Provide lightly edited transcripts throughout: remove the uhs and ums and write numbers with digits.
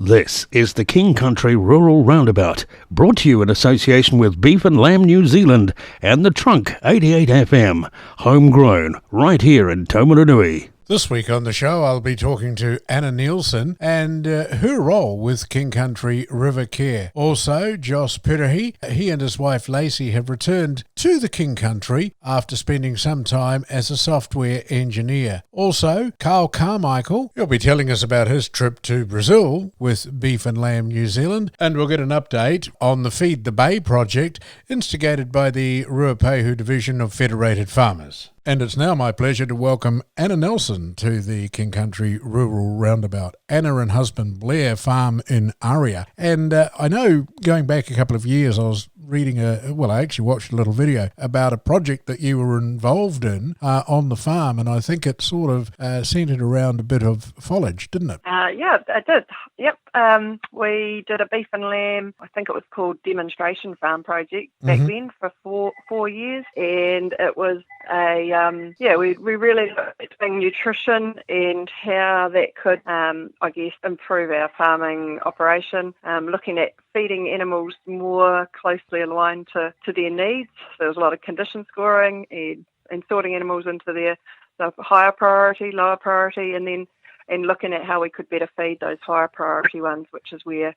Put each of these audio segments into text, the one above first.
This is the King Country Rural Roundabout, brought to you in association with Beef and Lamb New Zealand and the Trunk 88 FM, homegrown, right here in Taumarunui. This week on the show, I'll be talking to Anna Nielsen and her role with King Country River Care. Also, Josh Pirahi, he and his wife Lacey have returned to the King Country after spending some time as a software engineer. Also, Carmichael, he'll be telling us about his trip to Brazil with Beef and Lamb New Zealand, and we'll get an update on the Feed the Bay project instigated by the Ruapehu Division of Federated Farmers. And it's now my pleasure to welcome Anna Nielsen to the King Country Rural Roundabout. Anna and husband Blair farm in Aria. And I know going back a couple of years, I was reading I actually watched a little video about a project that you were involved in on the farm, and I think it sort of centered around a bit of foliage, didn't it? Yeah, it did. Yep. We did a beef and lamb, I think it was called demonstration farm project back then for four years, and it was we really looked at nutrition and how that could, improve our farming operation, looking at feeding animals more closely aligned to their needs. So there was a lot of condition scoring and sorting animals into the higher priority, lower priority, and looking at how we could better feed those higher priority ones, which is where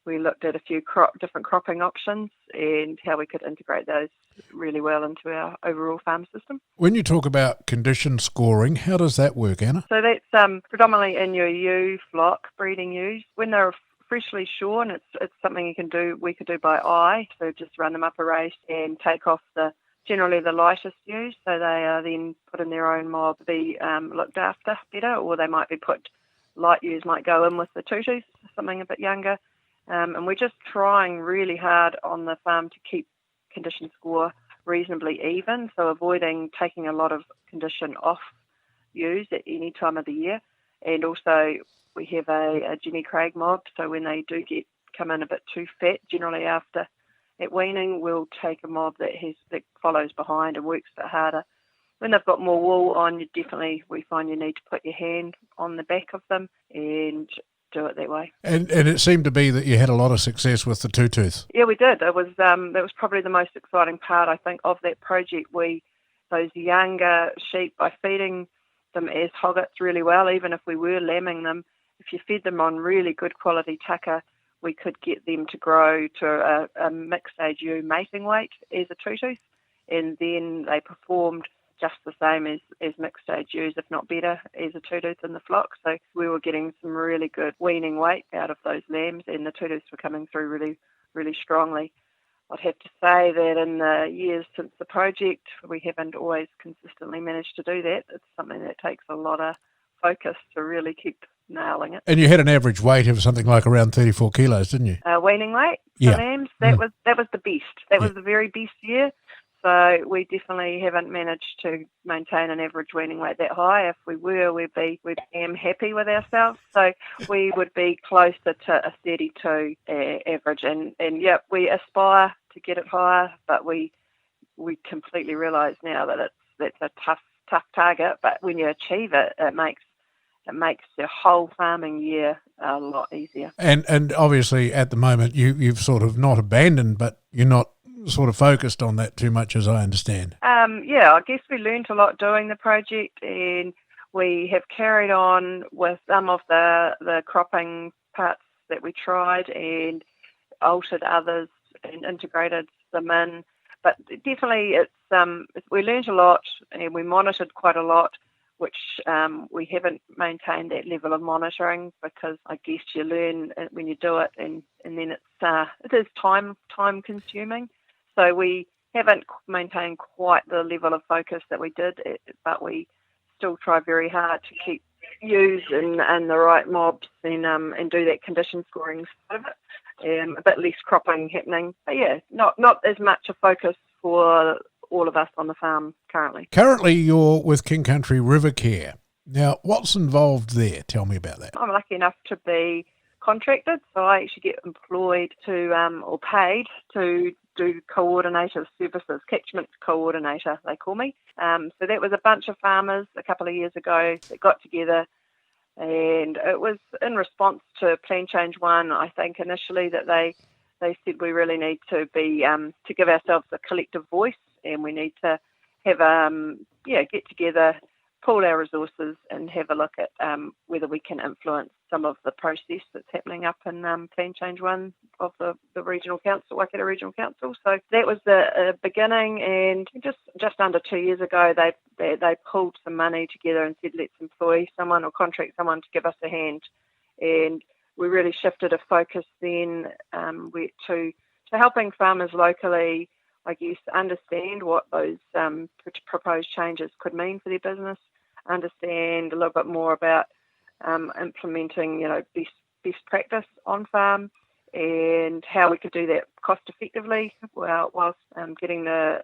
we looked at a few different cropping options and how we could integrate those really well into our overall farm system. When you talk about condition scoring, how does that work, Anna? So that's predominantly in your ewe flock, breeding ewes. When they're freshly shorn, it's something we could do by eye. So just run them up a race and take off generally the lightest ewes, so they are then put in their own mob to be looked after better, or they might be light ewes might go in with the tutus, something a bit younger. And we're just trying really hard on the farm to keep condition score reasonably even, so avoiding taking a lot of condition off ewes at any time of the year. And also we have a Jenny Craig mob, so when they do come in a bit too fat, generally after at weaning, we'll take a mob that follows behind and works a bit harder. When they've got more wool on, we find you need to put your hand on the back of them and do it that way. And it seemed to be that you had a lot of success with the two-tooth. Yeah, we did. It was that was probably the most exciting part, I think, of that project. Those younger sheep, by feeding them as hoggets really well, even if we were lambing them, if you fed them on really good quality tucker, we could get them to grow to a mixed age ewe mating weight as a two-tooth, and then they performed just the same as mixed age ewes, if not better, as a two-tooth in the flock. So we were getting some really good weaning weight out of those lambs, and the two-tooths were coming through really, really strongly. I'd have to say that in the years since the project, we haven't always consistently managed to do that. It's something that takes a lot of focus to really keep nailing it. And you had an average weight of something like around 34 kilos, didn't you? Weaning weight for lambs, that was the best. That was the very best year. So we definitely haven't managed to maintain an average weaning weight that high. If we were, we'd be happy with ourselves. So we would be closer to a 32 average. And we aspire to get it higher, but we completely realise now that that's a tough target. But when you achieve it, it makes the whole farming year a lot easier. And obviously at the moment you've sort of not abandoned, but you're not sort of focused on that too much, as I understand. I guess we learned a lot doing the project, and we have carried on with some of the cropping parts that we tried and altered others and integrated them in. But definitely we learned a lot and we monitored quite a lot, which we haven't maintained that level of monitoring, because I guess you learn when you do it, and then it is time consuming. So we haven't maintained quite the level of focus that we did, but we still try very hard to keep ewes and the right mobs and do that condition scoring side of it. A bit less cropping happening. But not as much a focus for all of us on the farm currently. Currently you're with King Country River Care. Now, what's involved there? Tell me about that. I'm lucky enough to be contracted, so I actually get employed or paid to do coordinator services, catchment coordinator, they call me. So that was a bunch of farmers a couple of years ago that got together And it was in response to Plan Change 1, I think, initially that they said we really need to be to give ourselves a collective voice, and we need to have get together, pool our resources, and have a look at whether we can influence some of the process that's happening up in Plan Change 1 of the regional council, Waikato Regional Council. So that was the beginning, and just under 2 years ago, they pulled some money together and said, let's employ someone or contract someone to give us a hand, and we really shifted a focus then to helping farmers locally, I guess, understand what those proposed changes could mean for their business, understand a little bit more about implementing, best practice on farm, and how we could do that cost effectively whilst getting the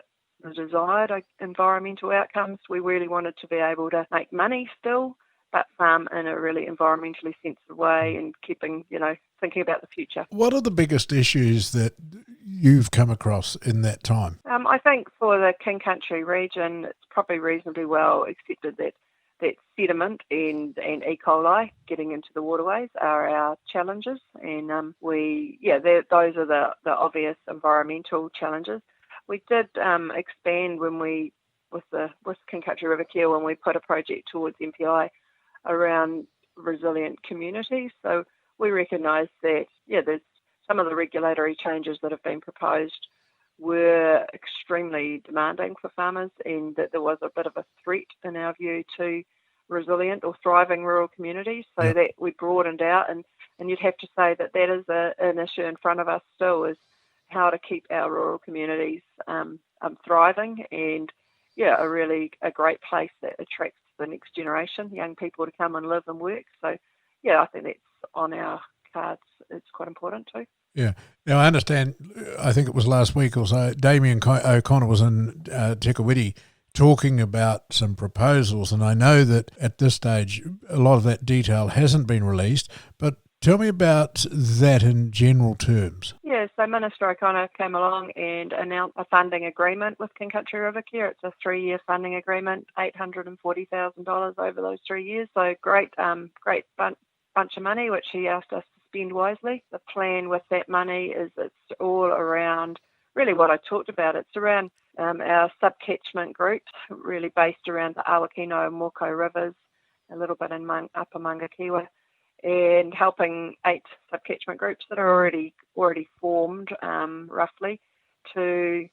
desired environmental outcomes. We really wanted to be able to make money still, but farm in a really environmentally sensitive way and keeping, thinking about the future. What are the biggest issues that you've come across in that time? I think for the King Country region, it's probably reasonably well accepted that sediment and E. coli getting into the waterways are our challenges, and those are the obvious environmental challenges. We did expand with King Country River Care when we put a project towards MPI around resilient communities. So we recognise that there's some of the regulatory changes that have been proposed were extremely demanding for farmers, and that there was a bit of a threat in our view to resilient or thriving rural communities. So that we broadened out, and you'd have to say that is an issue in front of us still, is how to keep our rural communities thriving and a great place that attracts the next generation, young people to come and live and work. So I think that's on our cards. It's quite important too. Yeah. Now, I understand, I think it was last week or so, Damien O'Connor was in Te Kuiti talking about some proposals, and I know that at this stage a lot of that detail hasn't been released, but tell me about that in general terms. Yeah, so Minister O'Connor came along and announced a funding agreement with King Country River Care. It's a 3-year funding agreement, $840,000 over those 3 years. So great bunch of money, which he asked us to spend wisely. The plan with that money is it's all around really what I talked about. It's around our sub-catchment groups, really based around the Awakino and Moko rivers, a little bit in Upper Mangakiwa, and helping 8 sub-catchment groups that are already formed, roughly, to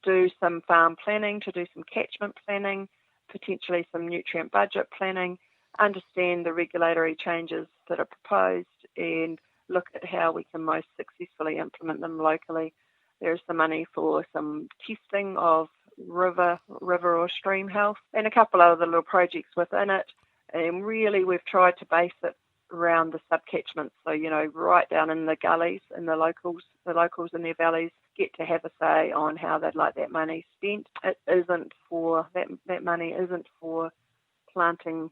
do some farm planning, to do some catchment planning, potentially some nutrient budget planning, understand the regulatory changes that are proposed, and look at how we can most successfully implement them locally. There's some money for some testing of river or stream health, and a couple other little projects within it. And really, we've tried to base it around the sub-catchments. So, right down in the gullies, and the locals in their valleys get to have a say on how they'd like that money spent. It isn't for that money isn't for planting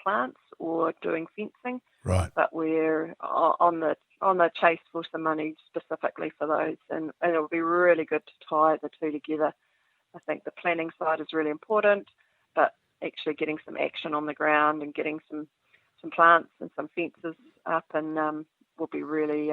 plants or doing fencing. Right. But we're on the chase for some money specifically for those, and it'll be really good to tie the two together. I think the planning side is really important, but actually getting some action on the ground and getting some plants and some fences up, and will be really,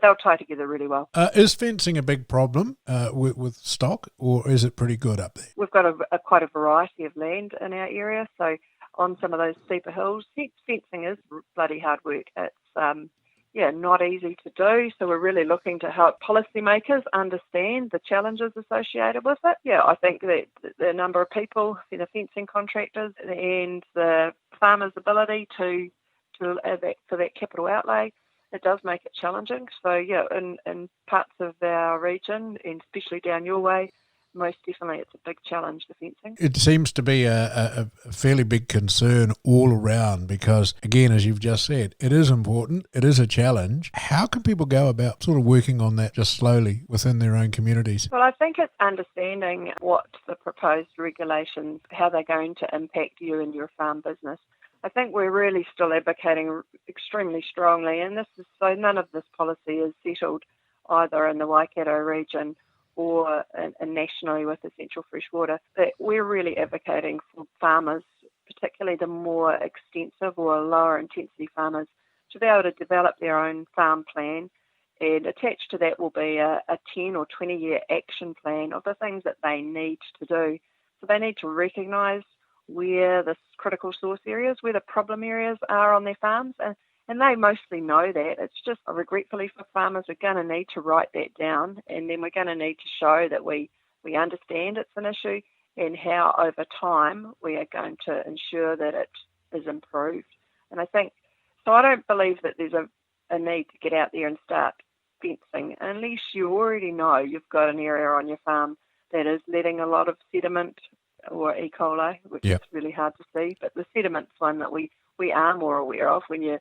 they'll tie together really well. Is fencing a big problem with stock, or is it pretty good up there? We've got quite a variety of land in our area, so on some of those steeper hills, fencing is bloody hard work. It's not easy to do, so we're really looking to help policymakers understand the challenges associated with it. Yeah, I think that the number of people, the fencing contractors and the farmers' ability to for that capital outlay, it does make it challenging. So in parts of our region, and especially down your way, most definitely it's a big challenge, the fencing. It seems to be a fairly big concern all around because, again, as you've just said, it is important, it is a challenge. How can people go about sort of working on that just slowly within their own communities? Well, I think it's understanding what the proposed regulations, how they're going to impact you and your farm business. I think we're really still advocating extremely strongly, and none of this policy is settled either in the Waikato region or nationally with Essential Freshwater, that we're really advocating for farmers particularly the more extensive or lower intensity farmers, to be able to develop their own farm plan, and attached to that will be a 10 or 20-year action plan of the things that they need to do. So they need to recognise where the critical source areas, where the problem areas are on their farms, and they mostly know that. It's just, regretfully for farmers, we're going to need to write that down, and then we're going to need to show that we understand it's an issue and how over time we are going to ensure that it is improved. And I think, so I don't believe that there's a need to get out there and start fencing unless you already know you've got an area on your farm that is letting a lot of sediment or E. coli, which is really hard to see. But the sediment's one that we are more aware of when you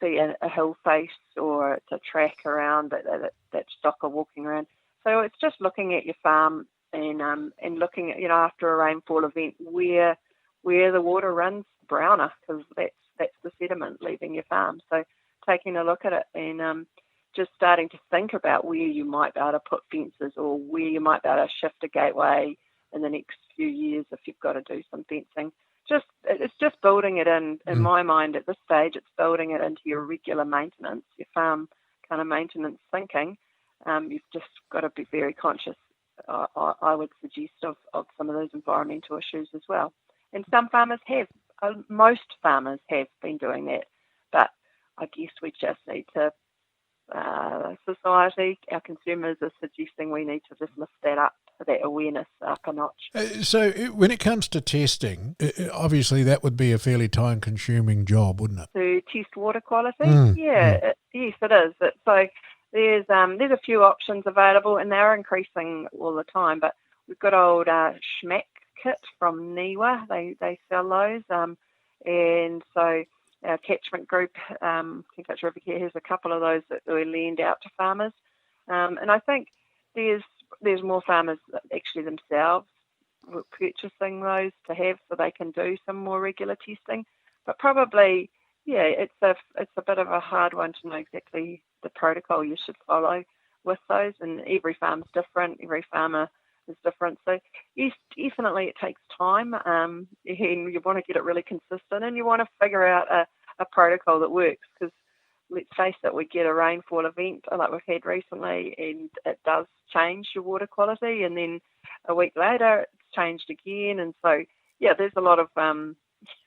see a hill face or it's a track around that stock are walking around. So it's just looking at your farm and looking at, after a rainfall event, where the water runs browner, because that's the sediment leaving your farm. So taking a look at it and just starting to think about where you might be able to put fences or where you might be able to shift a gateway in the next few years if you've got to do some fencing. It's just building it in my mind at this stage. It's building it into your regular maintenance, your farm kind of maintenance thinking. You've just got to be very conscious, I would suggest, of some of those environmental issues as well. And some farmers have, most farmers have been doing that, but I guess we just need to, society, our consumers are suggesting we need to just lift that awareness up a notch. So when it comes to testing, obviously that would be a fairly time-consuming job, wouldn't it? To test water quality? Yes, it is. So there's a few options available, and they're increasing all the time. But we've got old Schmack kit from Niwa. They sell those, and so our catchment group, King Country River Care, has a couple of those that we lend out to farmers. And I think there's more farmers actually themselves purchasing those to have so they can do some more regular testing. But probably, it's a bit of a hard one to know exactly the protocol you should follow with those. And every farm's different. Every farmer is different. So yes, definitely it takes time. And you want to get it really consistent, and you want to figure out a protocol that works, because let's face it, we get a rainfall event like we've had recently, and it does change your water quality, and then a week later it's changed again. And so, there's a lot of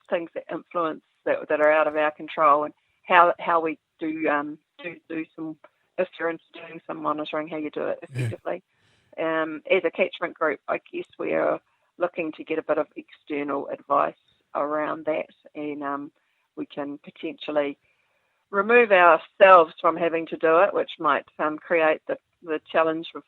things that influence that are out of our control, and how we do some, if you're into doing some monitoring, how you do it effectively. As a catchment group, I guess we are looking to get a bit of external advice around that, and we can potentially remove ourselves from having to do it, which might create the challenge of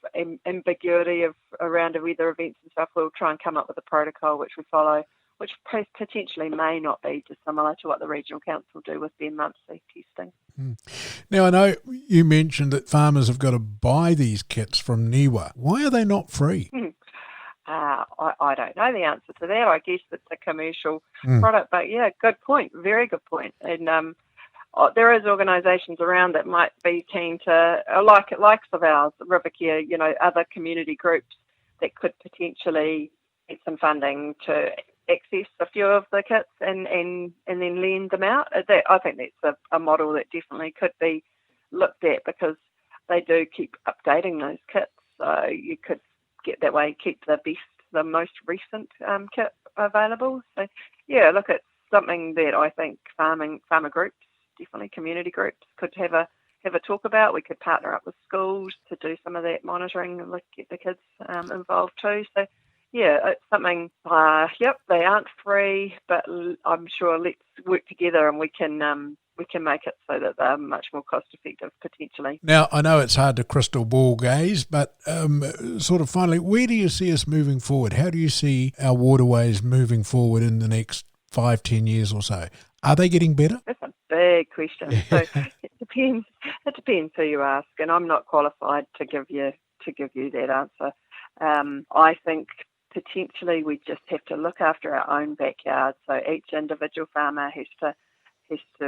ambiguity around weather events and stuff. We'll try and come up with a protocol which we follow, which potentially may not be dissimilar to what the regional council do with their monthly testing. Now, I know you mentioned that farmers have got to buy these kits from Niwa. Why are they not free? I don't know the answer to that. I guess it's a commercial product, but good point, very good point. And there is organisations around that might be keen to, likes of ours, River Care, other community groups that could potentially get some funding to access a few of the kits and then lend them out. I think that's a model that definitely could be looked at, because they do keep updating those kits. So you could get that way, keep the most recent kit available. So look, it's something that I think farmer groups, definitely community groups, could have a talk about. We could partner up with schools to do some of that monitoring and get the kids involved too. So it's something. They aren't free, but I'm sure let's work together and we can make it so that they're much more cost effective potentially. Now, I know it's hard to crystal ball gaze, but sort of finally, where do you see us moving forward? How do you see our waterways moving forward in the next 5-10 years or so? Are they getting better? That's a big question. So it depends. It depends who you ask, and I'm not qualified to give you that answer. I think potentially we just have to look after our own backyard. So each individual farmer has to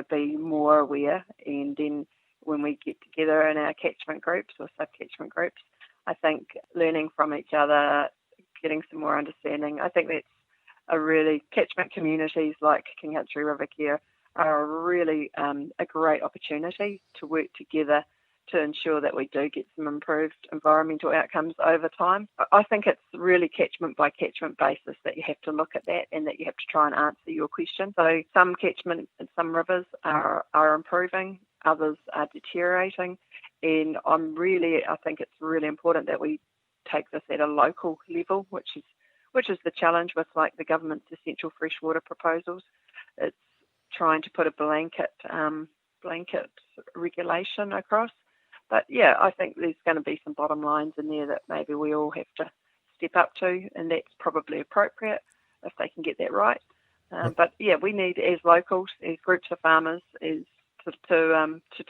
be more aware, and then when we get together in our catchment groups or sub-catchment groups, I think learning from each other, getting some more understanding, I think that's really catchment communities like King Country River Care are really a great opportunity to work together to ensure that we do get some improved environmental outcomes over time. I think it's really catchment by catchment basis that you have to look at that and that you have to try and answer your question. So some catchment and some rivers are improving, others are deteriorating, and I think it's really important that we take this at a local level, which is the challenge with like the government's essential freshwater proposals. It's trying to put a blanket regulation across. But yeah, I think there's going to be some bottom lines in there that maybe we all have to step up to, and that's probably appropriate if they can get that right. But yeah, we need, as locals, as groups of farmers, to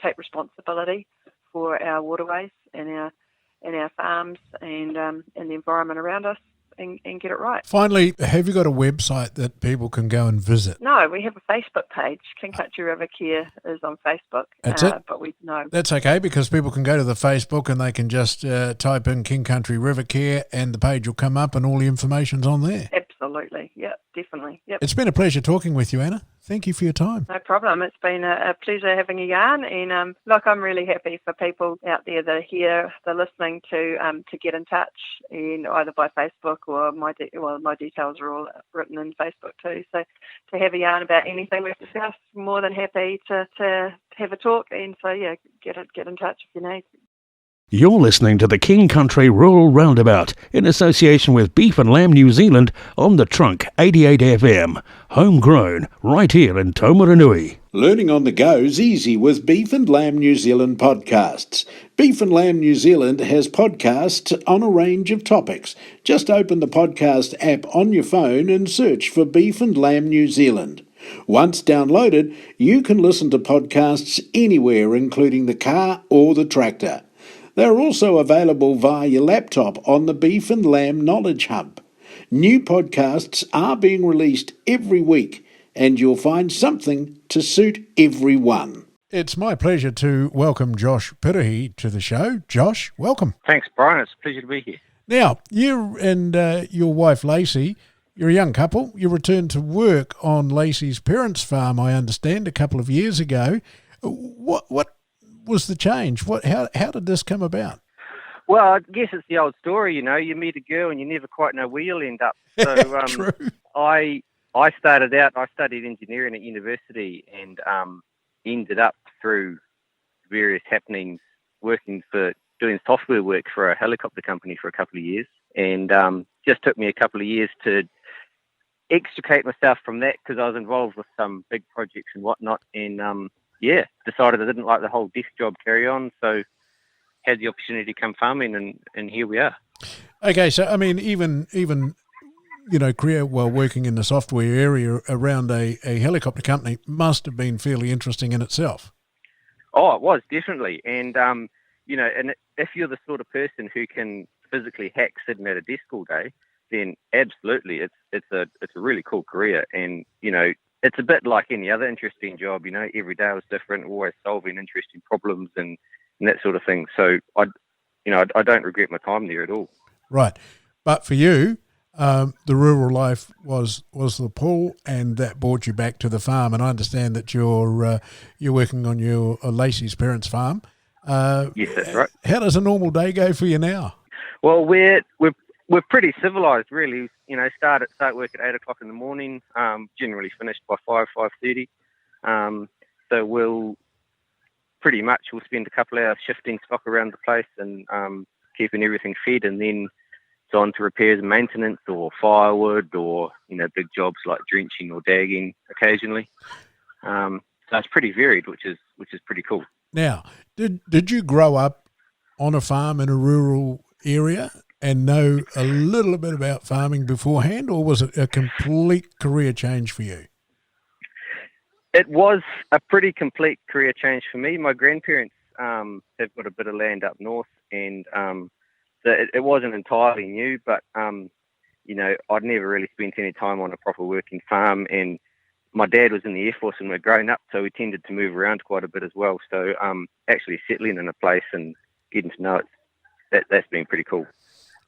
take responsibility for our waterways and our farms and the environment around us, and get it right. Finally, have you got a website that people can go and visit? No, we have a Facebook page. King Country River Care is on Facebook. That's it? But no. That's okay, because people can go to the Facebook and they can just type in King Country River Care and the page will come up and all the information's on there. Absolutely. Yep, definitely. Yep. It's been a pleasure talking with you, Anna. Thank you for your time. No problem. It's been a pleasure having a yarn, and look, I'm really happy for people out there that are here, they're listening to get in touch, and either by Facebook or my details are all written in Facebook too. So to have a yarn about anything we've discussed, more than happy to have a talk, and so yeah, get in touch if you need. You're listening to the King Country Rural Roundabout in association with Beef and Lamb New Zealand on the Trunk 88 FM. Homegrown, right here in Taumaranui. Learning on the go's easy with Beef and Lamb New Zealand podcasts. Beef and Lamb New Zealand has podcasts on a range of topics. Just open the podcast app on your phone and search for Beef and Lamb New Zealand. Once downloaded, you can listen to podcasts anywhere, including the car or the tractor. They're also available via your laptop on the Beef and Lamb Knowledge Hub. New podcasts are being released every week, and you'll find something to suit everyone. It's my pleasure to welcome Josh Pirihi to the show. Josh, welcome. Thanks, Brian. It's a pleasure to be here. Now, you and your wife Lacey, you're a young couple. You returned to work on Lacey's parents' farm, I understand, a couple of years ago. What was the change? How did this come about? Well, I guess it's the old story, you meet a girl and you never quite know where you'll end up. So True. I started out, I studied engineering at university and ended up through various happenings doing software work for a helicopter company for a couple of years. And just took me a couple of years to extricate myself from that because I was involved with some big projects and whatnot. And decided I didn't like the whole desk job carry on, so had the opportunity to come farming, and here we are. Okay, so I mean, even career while working in the software area around a helicopter company must have been fairly interesting in itself. Oh, it was definitely, and and if you're the sort of person who can physically hack sitting at a desk all day, then absolutely, it's a really cool career, and it's a bit like any other interesting job, every day was different, always solving interesting problems and that sort of thing. So I don't regret my time there at all. Right. But for you, the rural life was the pull, and that brought you back to the farm. And I understand that you're working on your Lacey's parents' farm. Yes, that's right. How does a normal day go for you now? Well, we're pretty civilised, really. Start work at 8 o'clock in the morning. Generally finished by 5:30. So we'll spend a couple of hours shifting stock around the place and keeping everything fed, and then it's on to repairs and maintenance, or firewood, or big jobs like drenching or dagging occasionally. So it's pretty varied, which is pretty cool. Now, did you grow up on a farm in a rural area and know a little bit about farming beforehand, or was it a complete career change for you? It was a pretty complete career change for me. My grandparents have got a bit of land up north, and it wasn't entirely new, but I'd never really spent any time on a proper working farm, and my dad was in the Air Force and we're growing up, so we tended to move around quite a bit as well. So actually settling in a place and getting to know it, that's been pretty cool.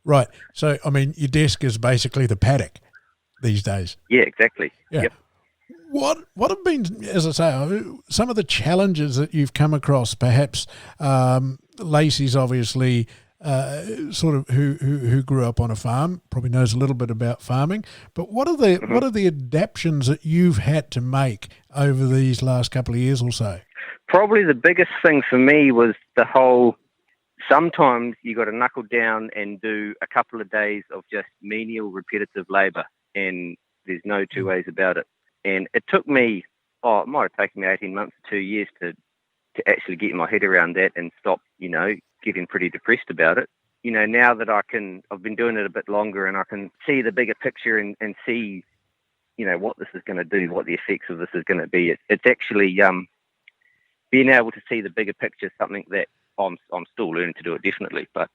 Right. So, I mean, your desk is basically the paddock. these days. Yeah, exactly. Yeah. Yep. What have been, as I say, some of the challenges that you've come across? Perhaps Lacey's obviously sort of who grew up on a farm, probably knows a little bit about farming. But what are the adaptations that you've had to make over these last couple of years or so? Probably the biggest thing for me was the whole. Sometimes you got to knuckle down and do a couple of days of just menial, repetitive labour, and there's no two ways about it. And it took me, it might have taken me 18 months, 2 years to actually get my head around that and stop, getting pretty depressed about it. Now that I've been doing it a bit longer and I can see the bigger picture and see, what this is going to do, what the effects of this is going to be. It's actually being able to see the bigger picture, something that I'm still learning to do it definitely, but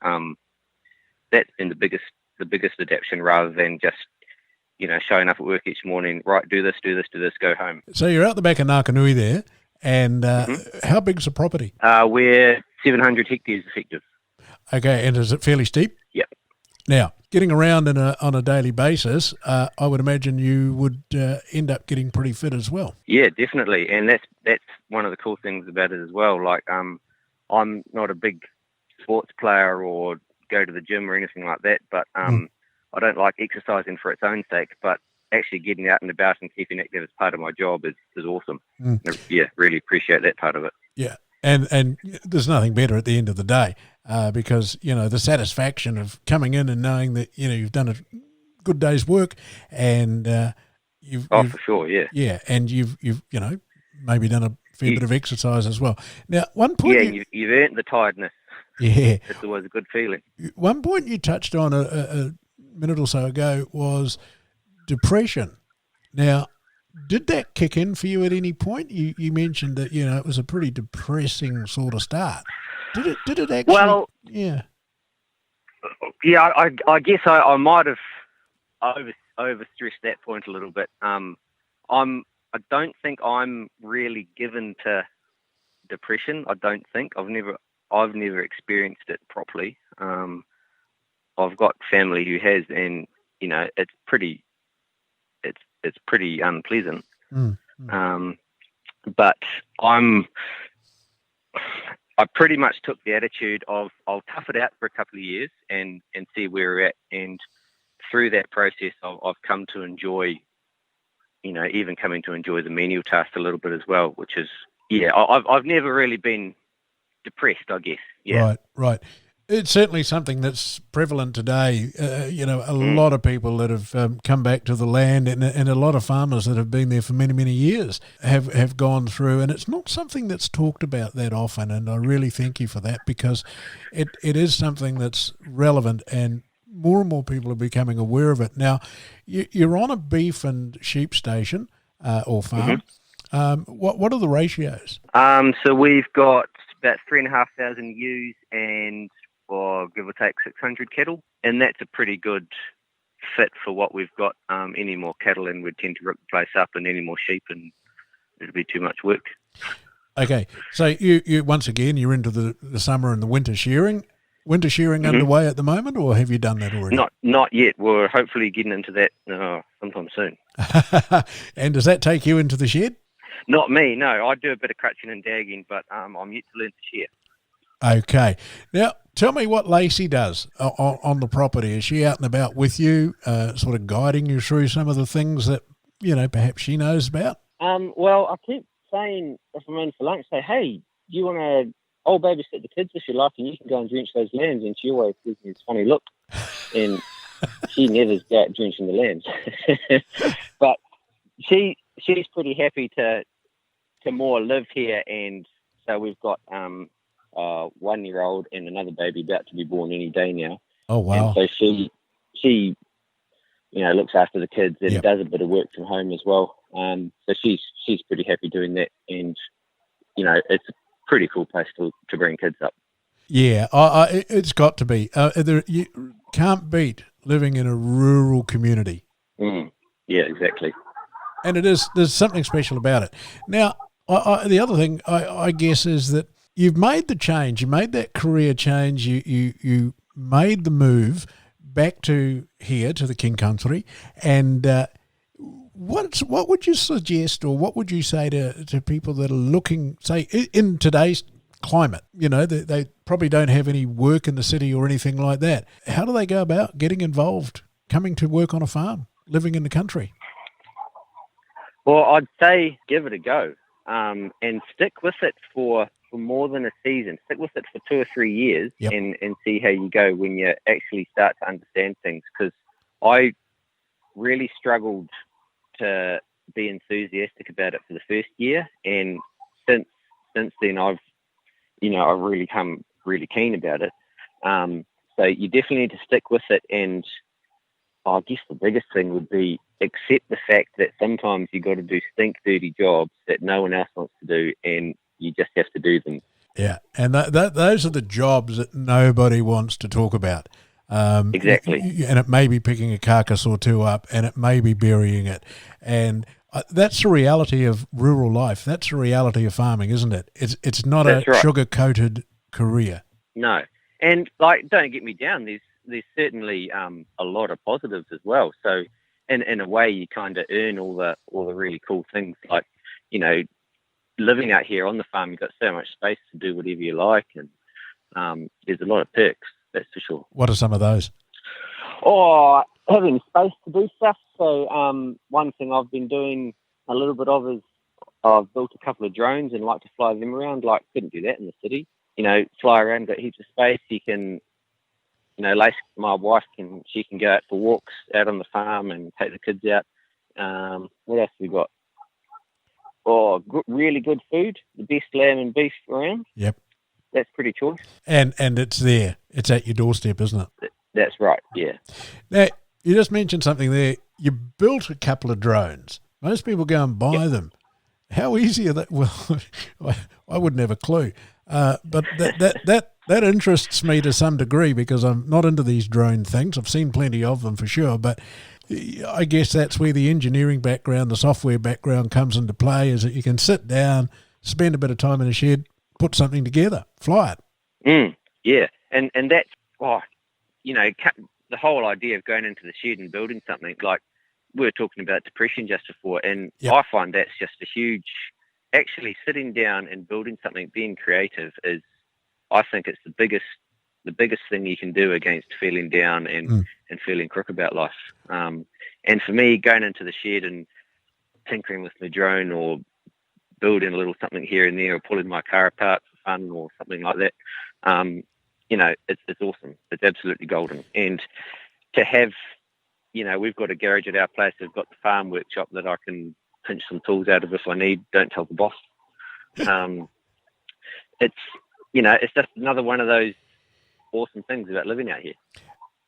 that's been the biggest adaptation rather than just showing up at work each morning, right, do this, go home. So you're out the back of Nakanui there, and how big's the property? We're 700 hectares effective. Okay, and is it fairly steep? Yep. Now, getting around on a daily basis, I would imagine you would end up getting pretty fit as well. Yeah, definitely, and that's one of the cool things about it as well. Like, I'm not a big sports player or go to the gym or anything like that, but I don't like exercising for its own sake, but actually getting out and about and keeping active as part of my job is awesome. Yeah, really appreciate that part of it. Yeah, and there's nothing better at the end of the day because, the satisfaction of coming in and knowing that, you've done a good day's work and you've for sure, yeah. Yeah, and you've maybe done a fair bit of exercise as well. Now, one point... Yeah, you've earned the tiredness. Yeah. It's always a good feeling. One point you touched on a minute or so ago was depression. Now, did that kick in for you at any point? You mentioned that, it was a pretty depressing sort of start. Did it actually? Well, yeah. Yeah, I guess I might have overstressed that point a little bit. I don't think I'm really given to depression. I don't think I've never experienced it properly. I've got family who has, and it's pretty unpleasant. But I pretty much took the attitude of I'll tough it out for a couple of years and see where we're at. And through that process, I've come to enjoy, even coming to enjoy the menial task a little bit as well, which is, I've never really been depressed, I guess. Yeah. Right. It's certainly something that's prevalent today. A lot of people that have come back to the land and a lot of farmers that have been there for many, many years have gone through. And it's not something that's talked about that often. And I really thank you for that because it is something that's relevant and more people are becoming aware of it. Now, you're on a beef and sheep station or farm. What are the ratios? So we've got about 3,500 ewes and, give or take, 600 cattle, and that's a pretty good fit for what we've got. Any more cattle and we'd tend to rip the place up, and any more sheep and it'd be too much work. Okay, so you once again, you're into the summer and the winter shearing. Winter shearing underway at the moment, or have you done that already? Not yet. We're hopefully getting into that sometime soon. And does that take you into the shed? Not me, no. I do a bit of crutching and dagging, but I'm yet to learn to shear. Okay. Now, tell me what Lacey does on the property. Is she out and about with you, sort of guiding you through some of the things that, perhaps she knows about? Well, I keep saying, if I'm in for lunch, say, hey, do you want to babysit the kids if you like, and you can go and drench those lambs? And she always gives me this funny look. And she never's out drenching the lambs. But she's pretty happy to more live here, and so we've got 1-year-old and another baby about to be born any day now. Oh wow! And so she looks after the kids and does a bit of work from home as well. So she's pretty happy doing that, and it's a pretty cool place to bring kids up. Yeah, it's got to be. You can't beat living in a rural community. Yeah, exactly. And there's something special about it. Now, the other thing I guess is that you've made the change. You made that career change. You made the move back to here to the King Country, and What would you suggest, or what would you say to people that are looking, say, in today's climate? They probably don't have any work in the city or anything like that. How do they go about getting involved, coming to work on a farm, living in the country? Well, I'd say give it a go, and stick with it for more than a season. Stick with it for 2 or 3 years, Yep. and see how you go when you actually start to understand things. Because I really struggled to be enthusiastic about it for the first year, and since then I've really come really keen about it. So you definitely need to stick with it, and I guess the biggest thing would be accept the fact that sometimes you got to do stink dirty jobs that no one else wants to do, and you just have to do them. Yeah, and those are the jobs that nobody wants to talk about. Exactly. And it may be picking a carcass or two up, and it may be burying it. And that's the reality of rural life. That's the reality of farming, isn't it? It's not That's a right. sugar-coated career. No, and don't get me down. There's certainly a lot of positives as well. So in a way, you kind of earn all the really cool things, like living out here on the farm. You've got so much space to do whatever you like, and there's a lot of perks. That's for sure. What are some of those? Or having space to do stuff. So one thing I've been doing a little bit of is I've built a couple of drones and like to fly them around. Like, couldn't do that in the city. Fly around, got heaps of space. You can, my wife can go out for walks out on the farm and take the kids out. What else have we got? Oh, really good food. The best lamb and beef around. Yep. That's pretty choice. And it's there. It's at your doorstep, isn't it? That's right, yeah. Now, you just mentioned something there. You built a couple of drones. Most people go and buy them. How easy are they? Well, I wouldn't have a clue. But that interests me to some degree, because I'm not into these drone things. I've seen plenty of them for sure, but I guess that's where the engineering background, the software background comes into play, is that you can sit down, spend a bit of time in a shed, put something together, fly it. Yeah, and that's, the whole idea of going into the shed and building something, like we were talking about depression just before, and Yep. I find that's just a huge, actually sitting down and building something, being creative is, I think it's the biggest thing you can do against feeling down and feeling crook about life. And for me, going into the shed and tinkering with the drone, or building a little something here and there, or pulling my car apart for fun or something like that, it's awesome. It's absolutely golden. And to have, we've got a garage at our place. We've got the farm workshop that I can pinch some tools out of if I need. Don't tell the boss. It's just another one of those awesome things about living out here.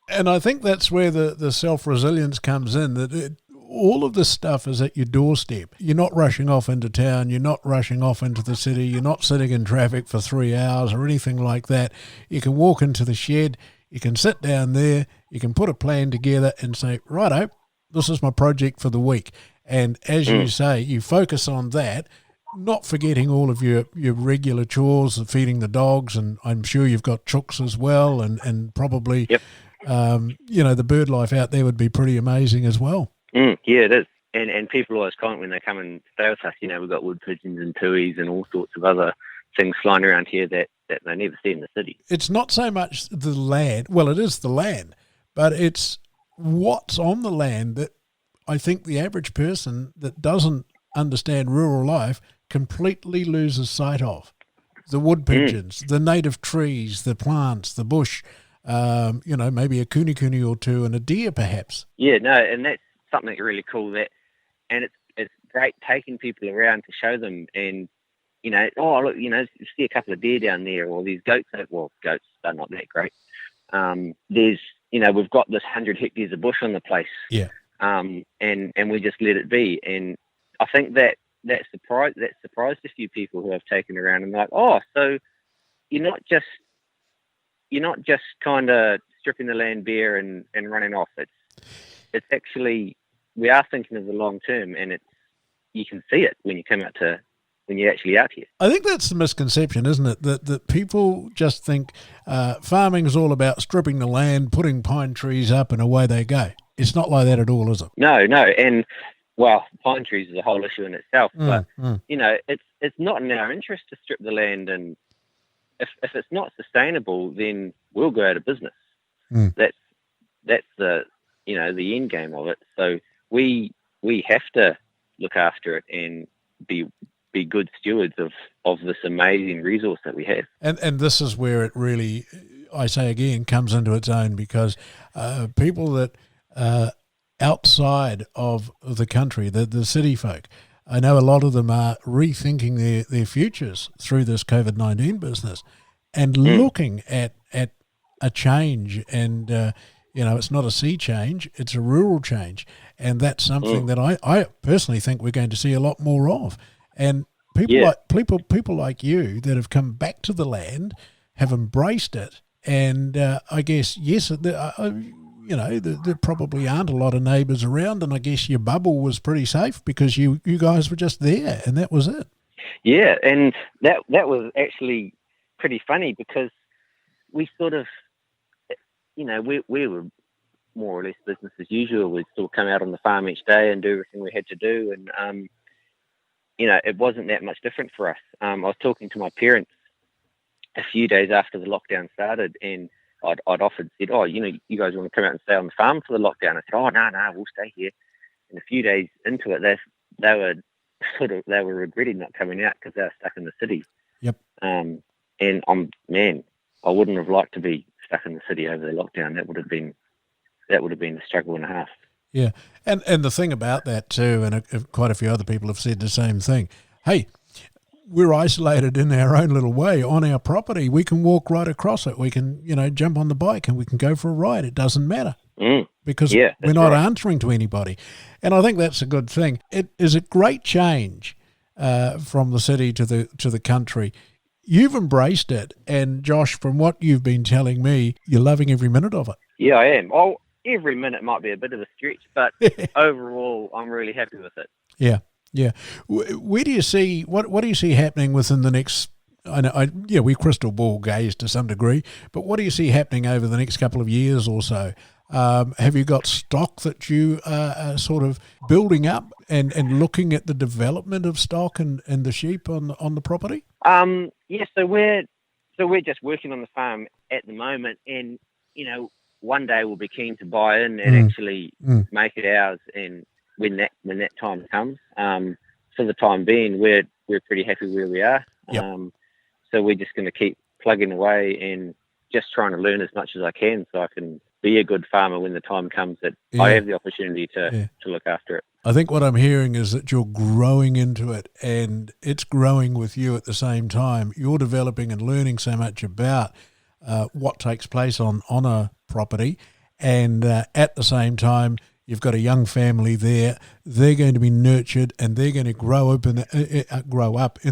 And I think that's where the self-resilience comes in, that all of this stuff is at your doorstep. You're not rushing off into town. You're not rushing off into the city. You're not sitting in traffic for 3 hours or anything like that. You can walk into the shed. You can sit down there. You can put a plan together and say, righto, this is my project for the week. And as you say, you focus on that, not forgetting all of your regular chores of feeding the dogs. And I'm sure you've got chooks as well, and probably, Yep. The bird life out there would be pretty amazing as well. Yeah, it is. And people always comment when they come and stay with us, we've got wood pigeons and tuis and all sorts of other things flying around here that they never see in the city. It's not so much the land. Well, it is the land, but it's what's on the land that I think the average person that doesn't understand rural life completely loses sight of. The wood pigeons, the native trees, the plants, the bush, maybe a kuni or two and a deer perhaps. Yeah, no, and that's something really cool, and it's great taking people around to show them, and look, you see a couple of deer down there, or these goats. Well, goats are not that great. There's we've got this 100 hectares of bush on the place, and we just let it be, and I think that surprised a few people who have taken around and like, oh, so you're not just kind of stripping the land bare and running off. It's actually, we are thinking of the long term, and you can see it when you're actually out here. I think that's the misconception, isn't it? That people just think farming is all about stripping the land, putting pine trees up, and away they go. It's not like that at all, is it? No, and well, pine trees is a whole issue in itself, but it's not in our interest to strip the land, and if it's not sustainable, then we'll go out of business. That's the the end game of it. So we have to look after it and be good stewards of this amazing resource that we have. And this is where it really, I say again, comes into its own, because people that outside of the country, the city folk, I know a lot of them are rethinking their futures through this COVID-19 business and looking at a change. And, it's not a sea change, it's a rural change. And that's something that I personally think we're going to see a lot more of. And people like you that have come back to the land have embraced it. And I guess, yes, there probably aren't a lot of neighbours around, and I guess your bubble was pretty safe because you guys were just there, and that was it. Yeah, and that was actually pretty funny, because we sort of, we were more or less business as usual. We'd still come out on the farm each day and do everything we had to do, and it wasn't that much different for us. I was talking to my parents a few days after the lockdown started, and I'd offered said, you guys want to come out and stay on the farm for the lockdown? I said, no, we'll stay here. And a few days into it, they were regretting not coming out because they were stuck in the city. Yep. And I wouldn't have liked to be stuck in the city over the lockdown. That would have been a struggle and a half. Yeah, and the thing about that too, and quite a few other people have said the same thing. Hey, we're isolated in our own little way on our property. We can walk right across it. We can, jump on the bike and we can go for a ride. It doesn't matter because we're not answering to anybody. And I think that's a good thing. It is a great change from the city to the country. You've embraced it. And Josh, from what you've been telling me, you're loving every minute of it. Yeah, I am. Every minute might be a bit of a stretch, but overall, I'm really happy with it. Yeah. Yeah. Where do you see, what do you see happening within the next, we crystal ball gaze to some degree, but what do you see happening over the next couple of years or so? Have you got stock that you are sort of building up and looking at the development of stock and the sheep on the property? So we're just working on the farm at the moment, and, one day we'll be keen to buy in and actually make it ours. And when that time comes, for the time being, we're pretty happy where we are. Yep. So we're just going to keep plugging away and just trying to learn as much as I can, so I can be a good farmer when the time comes that I have the opportunity to look after it. I think what I'm hearing is that you're growing into it, and it's growing with you at the same time. You're developing and learning so much about what takes place on a property, and at the same time, you've got a young family there. They're going to be nurtured, and they're going to grow up in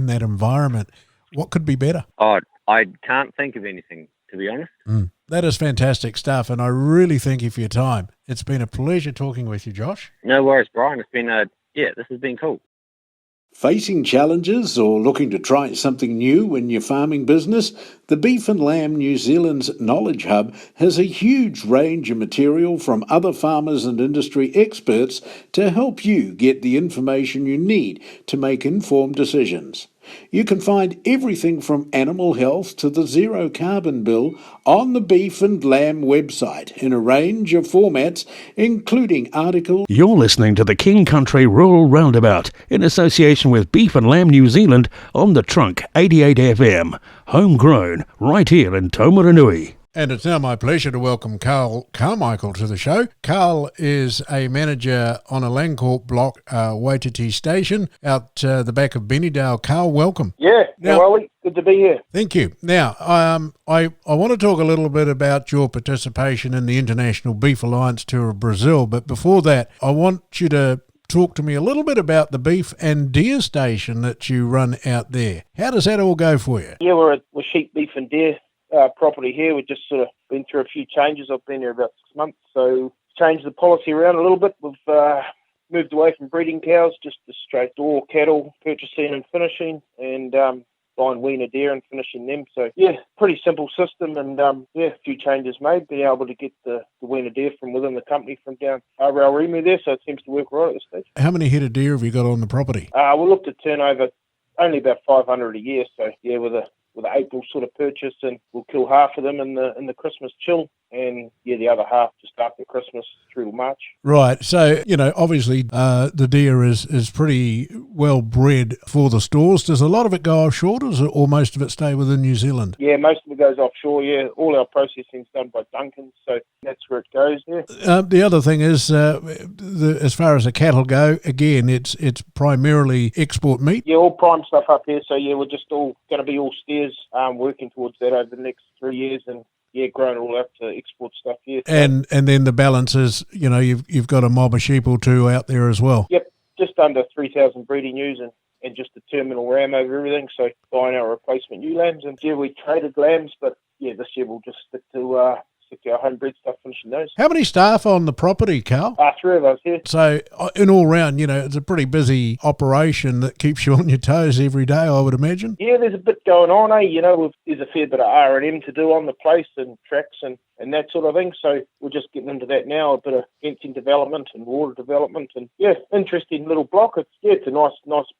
that environment. What could be better? Oh, I can't think of anything, to be honest. That is fantastic stuff, and I really thank you for your time. It's been a pleasure talking with you, Josh. No worries, Brian. It's been this has been cool. Facing challenges or looking to try something new in your farming business? The Beef and Lamb New Zealand's Knowledge Hub has a huge range of material from other farmers and industry experts to help you get the information you need to make informed decisions. You can find everything from animal health to the zero carbon bill on the Beef and Lamb website in a range of formats, including articles. You're listening to the King Country Rural Roundabout in association with Beef and Lamb New Zealand on the Trunk 88 FM. Homegrown, right here in Taumaranui. And it's now my pleasure to welcome Carmichael to the show. Carl is a manager on a Landcorp block, Waititi Station, out the back of Bennydale. Carl, welcome. Yeah, good to be here. Thank you. Now, I want to talk a little bit about your participation in the International Beef Alliance Tour of Brazil, but before that, I want you to talk to me a little bit about the beef and deer station that you run out there. How does that all go for you? Yeah, we're sheep, beef and deer property here. We've just sort of been through a few changes. I've been here about 6 months, so changed the policy around a little bit. We've moved away from breeding cows, just the straight door cattle, purchasing and finishing, and buying weaner deer and finishing them. So yeah, pretty simple system, and a few changes made, being able to get the weaner deer from within the company from down Raurimu there, so it seems to work right at this stage. How many head of deer have you got on the property? We look to turn over only about 500 a year, so yeah, with an April sort of purchase, and we'll kill half of them in the Christmas chill, and the other half just after Christmas through to March. Right. So, obviously the deer is pretty well bred for the stores. Does a lot of it go offshore, or most of it stay within New Zealand? Yeah, most of it goes offshore, yeah. All our processing's done by Duncan, so that's where it goes, yeah. The other thing is, as far as the cattle go, again, it's primarily export meat. Yeah, all prime stuff up here, so yeah, we're just all going to be all steers, working towards that over the next 3 years, and yeah, growing it all up to export stuff here. So. And then the balance is, you've got a mob of sheep or two out there as well. Yep, just under 3,000 breeding ewes and just a terminal ram over everything, so buying our replacement ewe lambs. And yeah, we traded lambs, but yeah, this year we'll just stick to our homebred stuff, finishing those. How many staff on the property, Carl? 3 of us here. So in all round, it's a pretty busy operation that keeps you on your toes every day, I would imagine. Yeah, there's a bit going on, there's a fair bit of R&M to do on the place, and tracks and that sort of thing. So we're just getting into that now, a bit of fencing development and water development, and yeah, interesting little block. It's a nice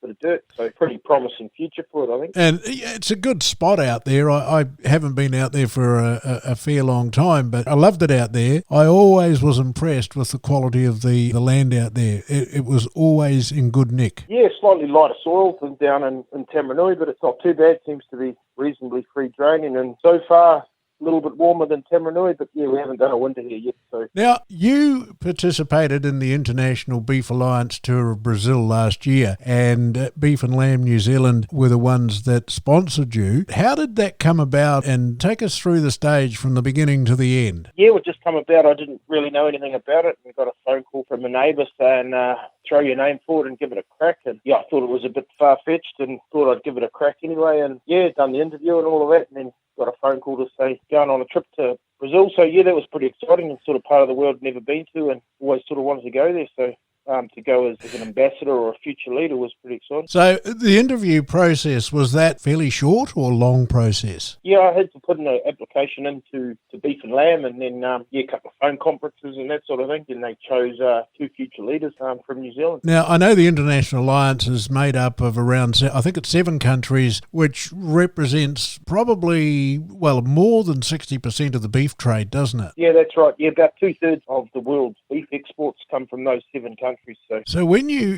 bit of dirt, so pretty promising future for it, I think. And it's a good spot out there. I haven't been out there for a fair long time, but I loved it out there. I always was impressed with the quality of the land out there. It was always in good nick. Yeah, slightly lighter soil than down in Tamaranui, but it's not too bad. Seems to be reasonably free draining, and so far a little bit warmer than Tamaranui, but yeah, we haven't done a winter here yet. So now, you participated in the International Beef Alliance Tour of Brazil last year, and Beef and Lamb New Zealand were the ones that sponsored you. How did that come about, and take us through the stage from the beginning to the end? Yeah, it just come about. I didn't really know anything about it. We got a phone call from a neighbour saying, throw your name forward and give it a crack. And yeah, I thought it was a bit far-fetched and thought I'd give it a crack anyway. And yeah, done the interview and all of that, and then got a phone call to say going on a trip to Brazil. So yeah, that was pretty exciting, and sort of part of the world I'd never been to, and always sort of wanted to go there. So to go as an ambassador or a future leader was pretty exciting. So the interview process, was that fairly short or long process? Yeah, I had to put an application into Beef and Lamb, and then a couple of phone conferences and that sort of thing. And they chose 2 future leaders from New Zealand. Now, I know the International Alliance is made up of around, I think it's 7 countries, which represents probably, more than 60% of the beef trade, doesn't it? Yeah, that's right. Yeah, about 2/3 of the world's beef exports come from those 7 countries. So when you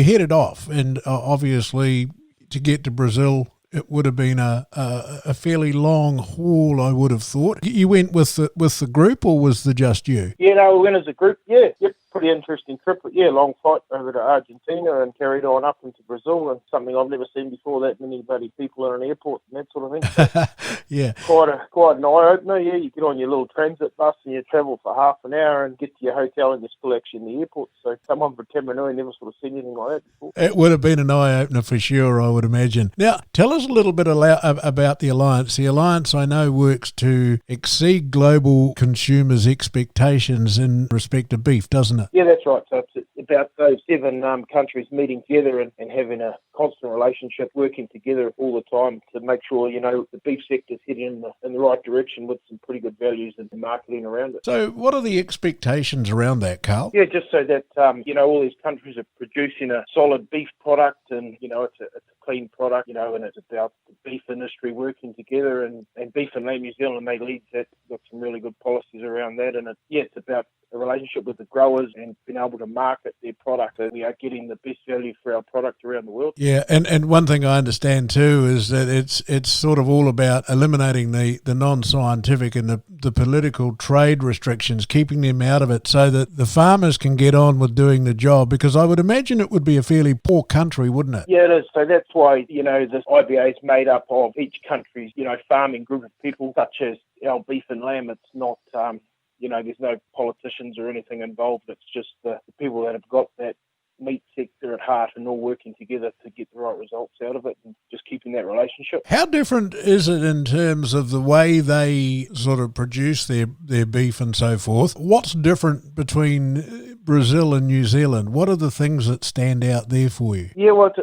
headed off, and obviously to get to Brazil, it would have been a fairly long haul, I would have thought. You went with the group, or was it just you? Yeah, no, we went as a group. Yeah, pretty interesting trip. But yeah, long flight over to Argentina and carried on up into Brazil, and something I've never seen before, that many bloody people in an airport and that sort of thing. Yeah. Quite an eye-opener, yeah. You get on your little transit bus and you travel for half an hour and get to your hotel, and you're still actually in the airport. So someone from Tamaranui never sort of seen anything like that before. It would have been an eye-opener for sure, I would imagine. Now, tell us a little bit about the Alliance. The Alliance, I know, works to exceed global consumers' expectations in respect to beef, doesn't it? Yeah, that's right. So it's about those 7 countries meeting together and having a constant relationship, working together all the time to make sure, the beef sector's heading in the right direction with some pretty good values and marketing around it. So what are the expectations around that, Carl? Yeah, just so that, all these countries are producing a solid beef product, and, it's a clean product, and it's about the beef industry working together, and Beef and Lamb New Zealand, they lead that. Got some really good policies around that, and it's about a relationship with the growers and being able to market their product. So we are getting the best value for our product around the world. Yeah, and one thing I understand too is that it's sort of all about eliminating the non-scientific and the political trade restrictions, keeping them out of it so that the farmers can get on with doing the job, because I would imagine it would be a fairly poor country, wouldn't it? Yeah, it is. So that's why, this IBA is made up of each country's, farming group of people, such as our Beef and Lamb. It's not, there's no politicians or anything involved. It's just the people that have got that meat sector at heart and all working together to get the right results out of it, and just keeping that relationship. How different is it in terms of the way they sort of produce their beef and so forth? What's different between Brazil and New Zealand? What are the things that stand out there for you? Yeah, well, it's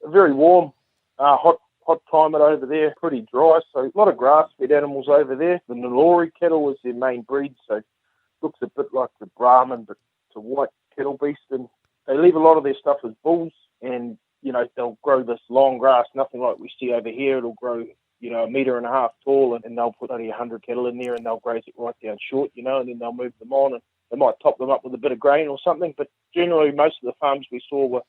a very warm, hot hot climate over there, pretty dry, so a lot of grass-fed animals over there. The Nelore cattle is their main breed, so it looks a bit like the Brahman, but it's a white cattle beast, and they leave a lot of their stuff as bulls, and, they'll grow this long grass, nothing like we see over here. It'll grow, 1.5 meters tall, and they'll put only 100 cattle in there, and they'll graze it right down short, and then they'll move them on, and they might top them up with a bit of grain or something, but generally most of the farms we saw were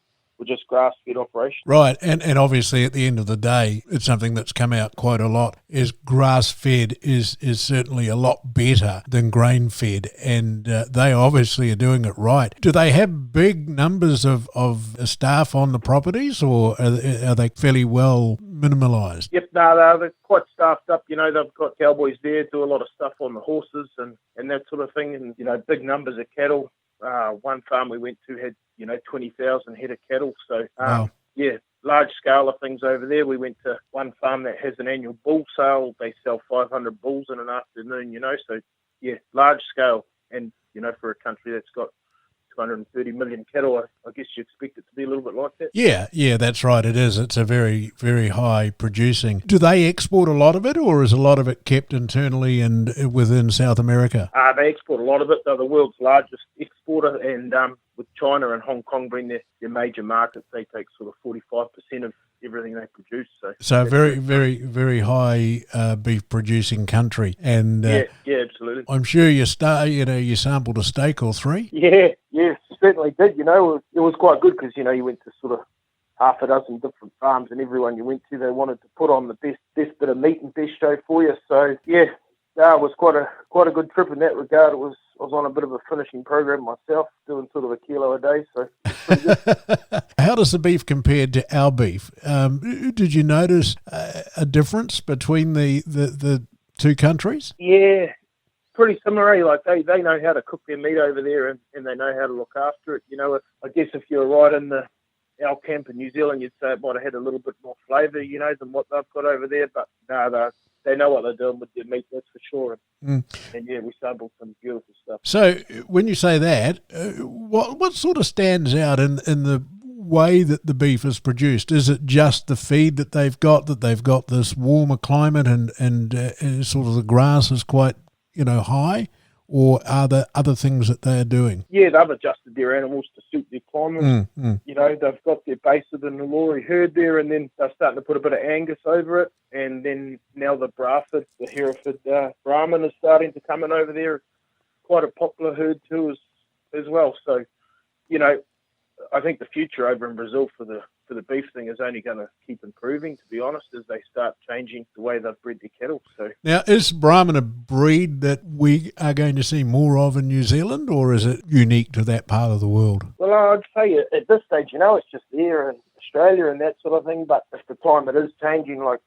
just grass-fed operations. Right, and obviously at the end of the day, it's something that's come out quite a lot, is grass-fed is certainly a lot better than grain-fed, and they obviously are doing it right. Do they have big numbers of staff on the properties, or are they fairly well minimalised? Yep, no, they're quite staffed up. They've got cowboys there, do a lot of stuff on the horses and that sort of thing, and, big numbers of cattle. One farm we went to had 20,000 head of cattle. So, wow. Large scale of things over there. We went to one farm that has an annual bull sale. They sell 500 bulls in an afternoon, So, large scale. And, for a country that's got 230 million cattle, I guess you expect it to be a little bit like that. Yeah, that's right. It is. It's a very, very high producing. Do they export a lot of it, or is a lot of it kept internally and within South America? They export a lot of it. They're the world's largest exporter, and with China and Hong Kong being their major markets, they take sort of 45% of everything they produce. So very, very, very high beef producing country. And yeah, absolutely. I'm sure you sampled a steak or three. Yeah, certainly did. It was quite good because you went to sort of half a dozen different farms, and everyone you went to, they wanted to put on the best bit of meat and best show for you. So it was quite a good trip in that regard. I was on a bit of a finishing program myself, doing sort of a kilo a day. So pretty good. How does the beef compare to our beef? Did you notice a difference between the two countries? Yeah, pretty similar. Like they know how to cook their meat over there, and they know how to look after it. I guess if you're right in our camp in New Zealand, you'd say it might have had a little bit more flavour, than what they've got over there. But no, they know what they're doing with their meat, that's for sure. And we sampled some beautiful stuff. So when you say that, what sort of stands out in the way that the beef is produced? Is it just the feed that they've got this warmer climate and sort of the grass is quite high, or are there other things that they're doing? Yeah, they've adjusted their animals to suit their climate. They've got their base of the Nelore herd there, and then they're starting to put a bit of Angus over it, and then now the Hereford Brahman is starting to come in over there. Quite a popular herd too as well. So, I think the future over in Brazil for the beef thing is only going to keep improving, to be honest, as they start changing the way they've bred their cattle. So now, is Brahman a breed that we are going to see more of in New Zealand, or is it unique to that part of the world? Well, I'd say at this stage, it's just there in Australia and that sort of thing. But if the climate is changing like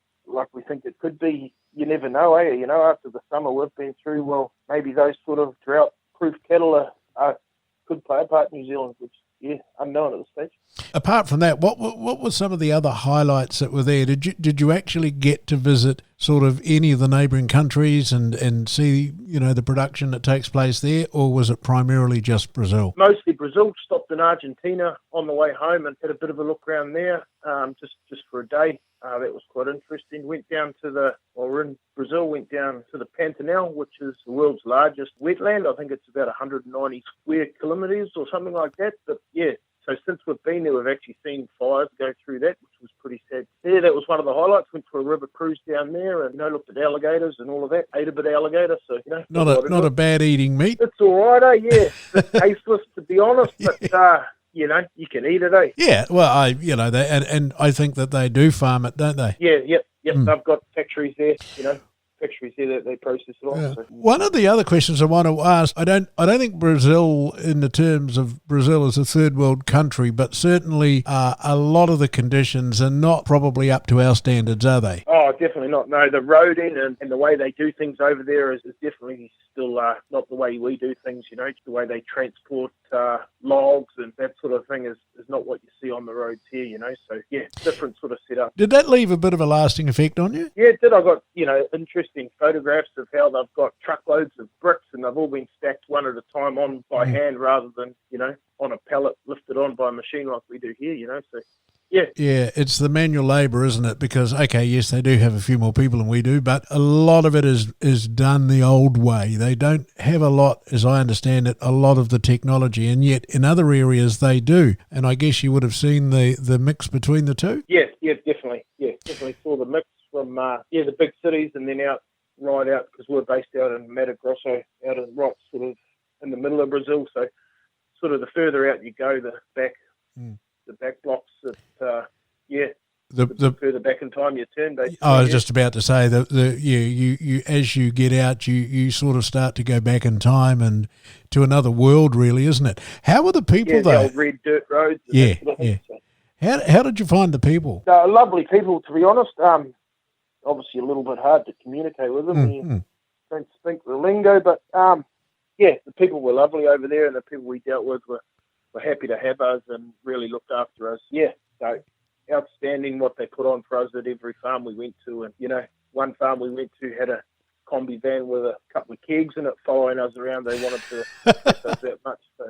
we think it could be, you never know, eh? After the summer we've been through, well, maybe those sort of drought-proof cattle could play a part in New Zealand, which unknown at this stage. Apart from that, what were some of the other highlights that were there? Did you actually get to visit sort of any of the neighbouring countries and see the production that takes place there, or was it primarily just Brazil? Mostly Brazil. Stopped in Argentina on the way home and had a bit of a look around there, just for a day. That was quite interesting. Went down to we're in Brazil, went down to the Pantanal, which is the world's largest wetland. I think it's about 190 square kilometres or something like that. But yeah, so since we've been there, we've actually seen fires go through that, which was pretty sad. Yeah, that was one of the highlighghts. Went for a river cruise down there and looked at alligators and all of that. Ate a bit of alligator, so not a bad eating meat. It's all right, eh? Yeah, it's tasteless to be honest, but. You can eat it, eh? Yeah, well, and I think that they do farm it, don't they? Yeah, yep. They've got factories there, factories here that they process it on. Yeah. So. One of the other questions I want to ask, I don't think Brazil, in the terms of Brazil as a third world country, but certainly a lot of the conditions are not probably up to our standards, are they? Oh, definitely not. No, the roading and the way they do things over there is definitely still not the way we do things, the way they transport logs and that sort of thing is not what you see on the roads here, So, yeah, different sort of setup. Did that leave a bit of a lasting effect on you? Yeah, it did. I got, interested interesting photographs of how they've got truckloads of bricks and they've all been stacked one at a time on by hand rather than, on a pallet lifted on by a machine like we do here, So, yeah. Yeah, it's the manual labour, isn't it? Because, okay, yes, they do have a few more people than we do, but a lot of it is done the old way. They don't have a lot, as I understand it, a lot of the technology, and yet in other areas they do. And I guess you would have seen the mix between the two? Yeah, definitely. Yeah, definitely saw the mix from, the big cities and then right out, because we're based out in Mato Grosso, out in right sort of in the middle of Brazil. So sort of the further out you go, the back blocks that, the further back in time you turn. I was just about to say that you as you get out, you sort of start to go back in time and to another world, really, isn't it? How were the people though? The old red dirt roads. Yeah. How did you find the people? Lovely people, to be honest. Obviously a little bit hard to communicate with them. You don't speak the lingo, but the people were lovely over there, and the people we dealt with were happy to have us and really looked after us. Yeah, so outstanding what they put on for us at every farm we went to. And, one farm we went to had a combi van with a couple of kegs in it following us around. They wanted to help us that much. So.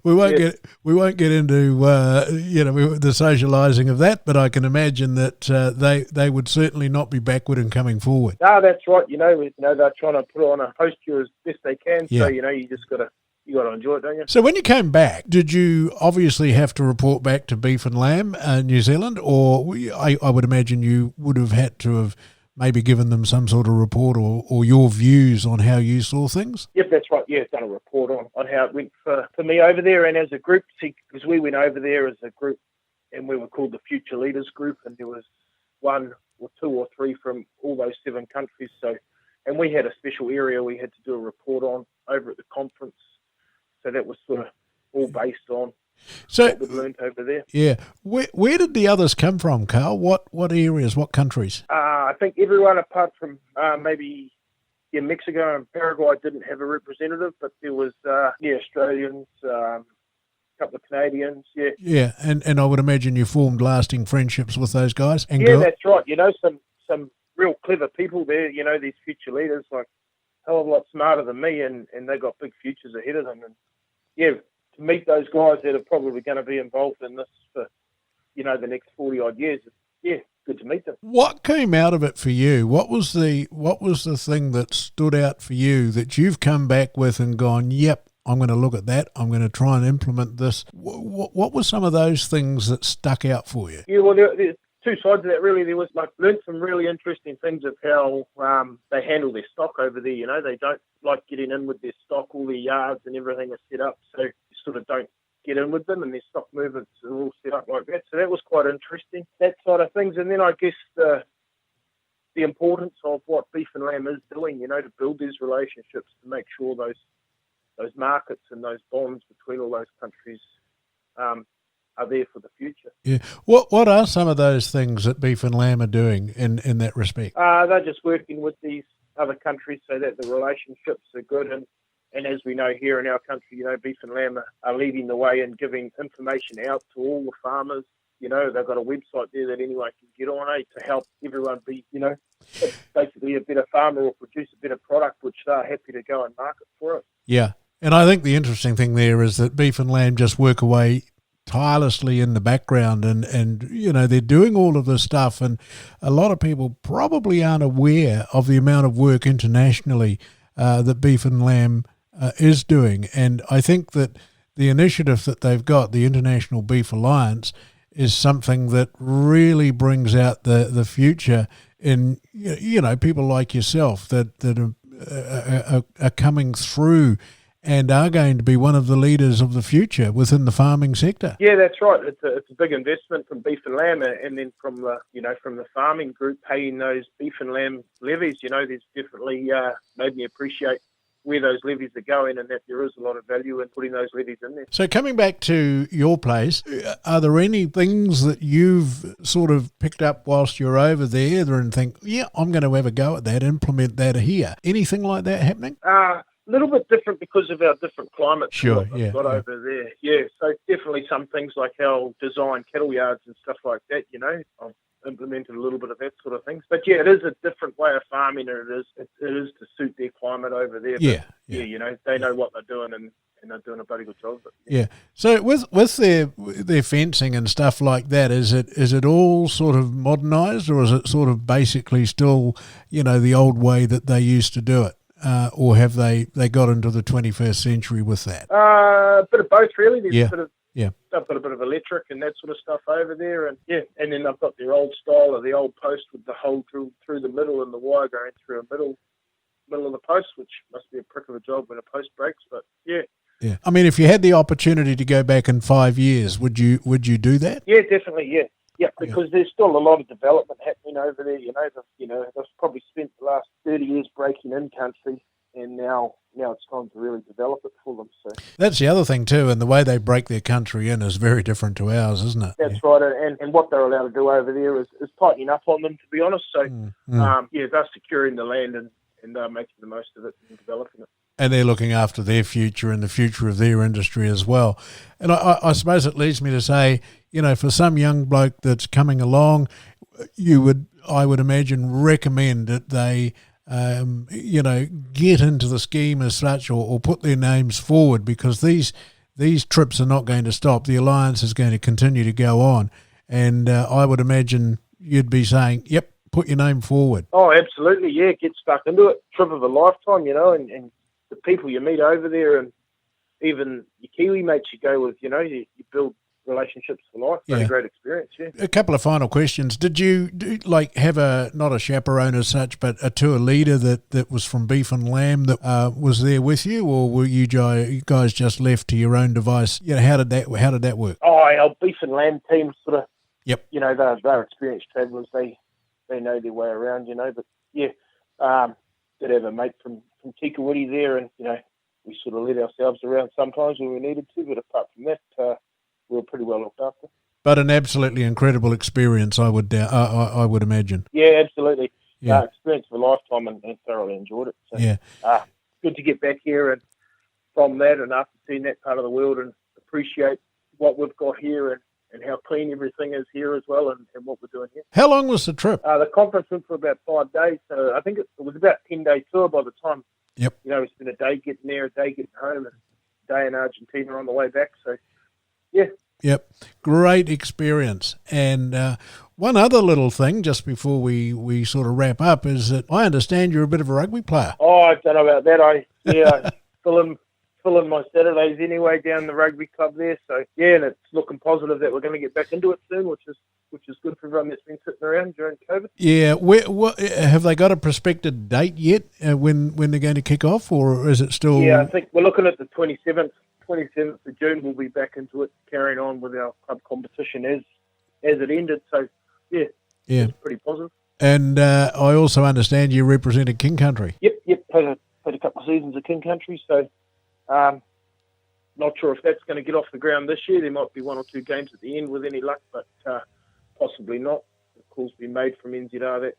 We won't get into the socialising of that, but I can imagine that they would certainly not be backward in coming forward. No, that's right. They're trying to put on a host you as best they can. Yeah. So you just got to enjoy it, don't you? So when you came back, did you obviously have to report back to Beef and Lamb New Zealand, or I would imagine you would have had to have maybe given them some sort of report or your views on how you saw things? Yep, that's right. Yeah, done a report on how it went for me over there and as a group, because we went over there as a group and we were called the Future Leaders Group, and there was one or two or three from all those 7 countries. So, and we had a special area we had to do a report on over at the conference. So that was sort of all based on what we learned over there. Yeah. Where did the others come from, Carl? What areas, what countries? I think everyone apart from maybe Mexico and Paraguay didn't have a representative, but there was Australians, a couple of Canadians, yeah. Yeah, and I would imagine you formed lasting friendships with those guys. And that's right. Some real clever people there, these future leaders, like a hell of a lot smarter than me, and they got big futures ahead of them. And to meet those guys that are probably going to be involved in this for, the next 40-odd years, good to meet them. What came out of it for you? What was the thing that stood out for you that you've come back with and gone, yep, I'm going to look at that, I'm going to try and implement this? What were some of those things that stuck out for you? Yeah, well, there's two sides of that, really. There was, learned some really interesting things of how they handle their stock over there. They don't like getting in with their stock. All their yards and everything are set up, so you sort of don't get in with them, and their stock movements are all set up like that. So that was quite interesting, that side of things. And then I guess the importance of what Beef and Lamb is doing, to build these relationships, to make sure those markets and those bonds between all those countries are there for the future. Yeah. What are some of those things that Beef and Lamb are doing in that respect? They're just working with these other countries so that the relationships are good. And as we know here in our country, Beef and Lamb are leading the way in giving information out to all the farmers. They've got a website there that anyone can get on to help everyone be, basically a better farmer or produce a better product, which they're happy to go and market for us. Yeah. And I think the interesting thing there is that Beef and Lamb just work away tirelessly in the background and they're doing all of this stuff, and a lot of people probably aren't aware of the amount of work internationally that Beef and Lamb is doing. And I think that the initiative that they've got, the International Beef Alliance, is something that really brings out the future in people like yourself that are coming through and are going to be one of the leaders of the future within the farming sector. Yeah, that's right. It's a big investment from Beef and Lamb, and then from the farming group paying those Beef and Lamb levies. There's definitely made me appreciate where those levies are going, and that there is a lot of value in putting those levies in there. So coming back to your place, are there any things that you've sort of picked up whilst you're over there and think, yeah, I'm going to have a go at that, implement that here? Anything like that happening? A little bit different because of our different climates. Sure, We've got over there. Yeah, so definitely some things like how design cattle yards and stuff like that, I've implemented a little bit of that sort of things. But yeah, it is a different way of farming, and it is to suit their climate over there. Yeah, but, they know what they're doing, and they're doing a bloody good job. But, yeah. So with their fencing and stuff like that, is it all sort of modernised, or is it sort of basically still, the old way that they used to do it? Or have they got into the 21st century with that? A bit of both, really. There's a bit of, yeah. I've got a bit of electric and that sort of stuff over there, and then I've got their old style of the old post with the hole drilled through the middle and the wire going through a middle of the post, which must be a prick of a job when a post breaks, but yeah. Yeah. I mean, if you had the opportunity to go back in 5 years, would you do that? Yeah, definitely, yeah. Yeah, because there's still a lot of development happening over there. They've probably spent the last 30 years breaking in country, and now it's time to really develop it for them. So that's the other thing too, and the way they break their country in is very different to ours, isn't it? That's right, and what they're allowed to do over there is tightening up on them, to be honest. So, they're securing the land and making the most of it and developing it. And they're looking after their future and the future of their industry as well. And I suppose it leads me to say, for some young bloke that's coming along, I would imagine, recommend that they, get into the scheme as such, or put their names forward, because these trips are not going to stop. The alliance is going to continue to go on. And I would imagine you'd be saying, yep, put your name forward. Oh, absolutely, yeah, get stuck into it. Trip of a lifetime, and the people you meet over there, and even your Kiwi mates you go with, you build relationships for life. It's a great experience, yeah. A couple of final questions. Did you have not a chaperone as such, but a tour leader that was from Beef and Lamb that was there with you, or were you guys just left to your own device? How did that work? Oh, our Beef and Lamb team sort of. Yep. They're experienced travellers. They know their way around, but yeah, did have a mate from Tikawiti there, and we sort of let ourselves around sometimes when we needed to, but apart from that, we were pretty well looked after. But an absolutely incredible experience, I would imagine. Yeah, absolutely. Yeah. Experience of a lifetime, and thoroughly enjoyed it. So, yeah. Good to get back here and from that, and after seeing that part of the world, and appreciate what we've got here and how clean everything is here as well, and what we're doing here. How long was the trip? The conference went for about 5 days, so I think it was about a 10-day tour by the time. Yep. We spent a day getting there, a day getting home, and a day in Argentina on the way back. So, yeah. Yep. Great experience. And one other little thing, just before we sort of wrap up, is that I understand you're a bit of a rugby player. Oh, I don't know about that. I fill in my Saturdays anyway down the rugby club there. So, yeah, and it's looking positive that we're going to get back into it soon, which is good for everyone that's been sitting around during COVID. Yeah. Have they got a prospective date yet when they're going to kick off, or is it still... Yeah, I think we're looking at the 27th of June. We'll be back into it, carrying on with our club competition as it ended. So, yeah, it's pretty positive. And I also understand you represented King Country. Yep. Played a couple of seasons of King Country, so not sure if that's going to get off the ground this year. There might be 1 or 2 games at the end with any luck, but possibly not. The call's been made from NZR that,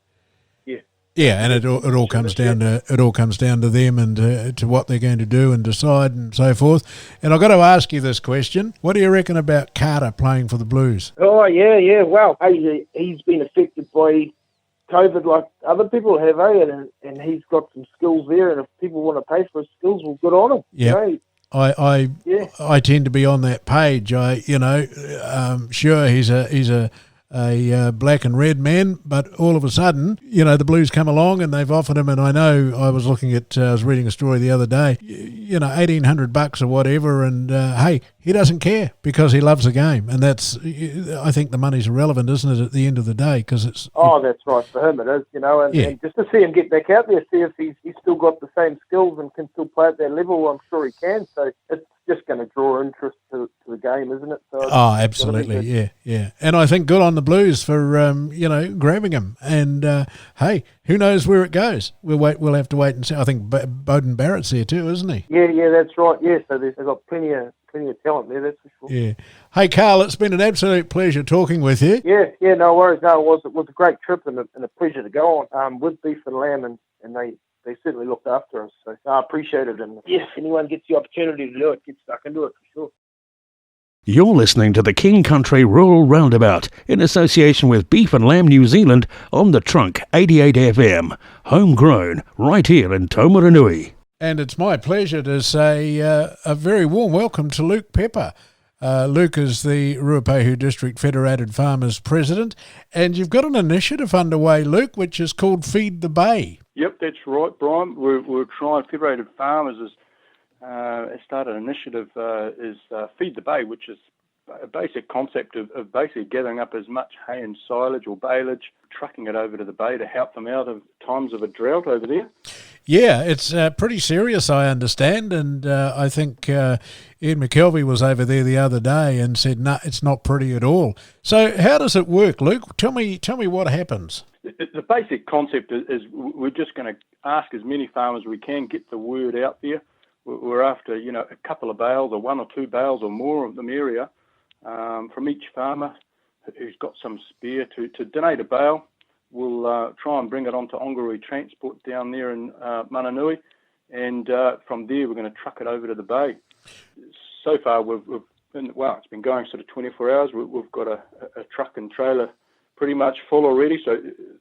yeah. Yeah, and it all comes down to them and to what they're going to do and decide and so forth. And I've got to ask you this question: what do you reckon about Carter playing for the Blues? Oh yeah. Well, hey, he's been affected by COVID like other people have, and he's got some skills there. And if people want to pay for his skills, well, good on him. Yeah. I tend to be on that page. Sure, he's a black and red man, but all of a sudden, the Blues come along and they've offered him, and I know I was reading a story the other day, $1,800 or whatever, and hey, he doesn't care because he loves the game, and I think the money's irrelevant, isn't it, at the end of the day, because it's... Oh, that's right, for him it is, and just to see him get back out there, see if he's still got the same skills and can still play at that level, I'm sure he can, so it's just going to draw interest to the game, isn't it? So absolutely, yeah. And I think good on the Blues for, grabbing him. And, hey, who knows where it goes? We'll have to wait and see. I think Bowden Barrett's there too, isn't he? Yeah, that's right. Yeah, so they've got plenty of talent there, that's for sure. Yeah. Hey, Carl, it's been an absolute pleasure talking with you. Yeah, no worries. No, it was a great trip and a pleasure to go on with Beef and Lamb, and they they certainly looked after us. So I appreciate it. And if anyone gets the opportunity to do it, get stuck into it for sure. You're listening to the King Country Rural Roundabout in association with Beef and Lamb New Zealand on the Trunk 88 FM. Homegrown, right here in Taumaranui. And it's my pleasure to say a very warm welcome to Luke Pepper. Luke is the Ruapehu District Federated Farmers President, and you've got an initiative underway, Luke, which is called Feed the Bay. Yep, that's right, Brian. We're trying, Federated Farmers has started an initiative is Feed the Bay, which is a basic concept of basically gathering up as much hay and silage or baleage, trucking it over to the bay to help them out of times of a drought over there. Yeah, it's pretty serious, I understand, and I think Ian McKelvey was over there the other day and said, no, it's not pretty at all. So how does it work, Luke? Tell me what happens. The basic concept is we're just going to ask as many farmers as we can, get the word out there. We're after, a couple of bales or one or two bales or more of them area from each farmer who's got some spare to donate a bale. We'll try and bring it onto Ongarui Transport down there in Mananui, and from there we're going to truck it over to the bay. So far, it's been going sort of 24 hours. We've got a truck and trailer pretty much full already, so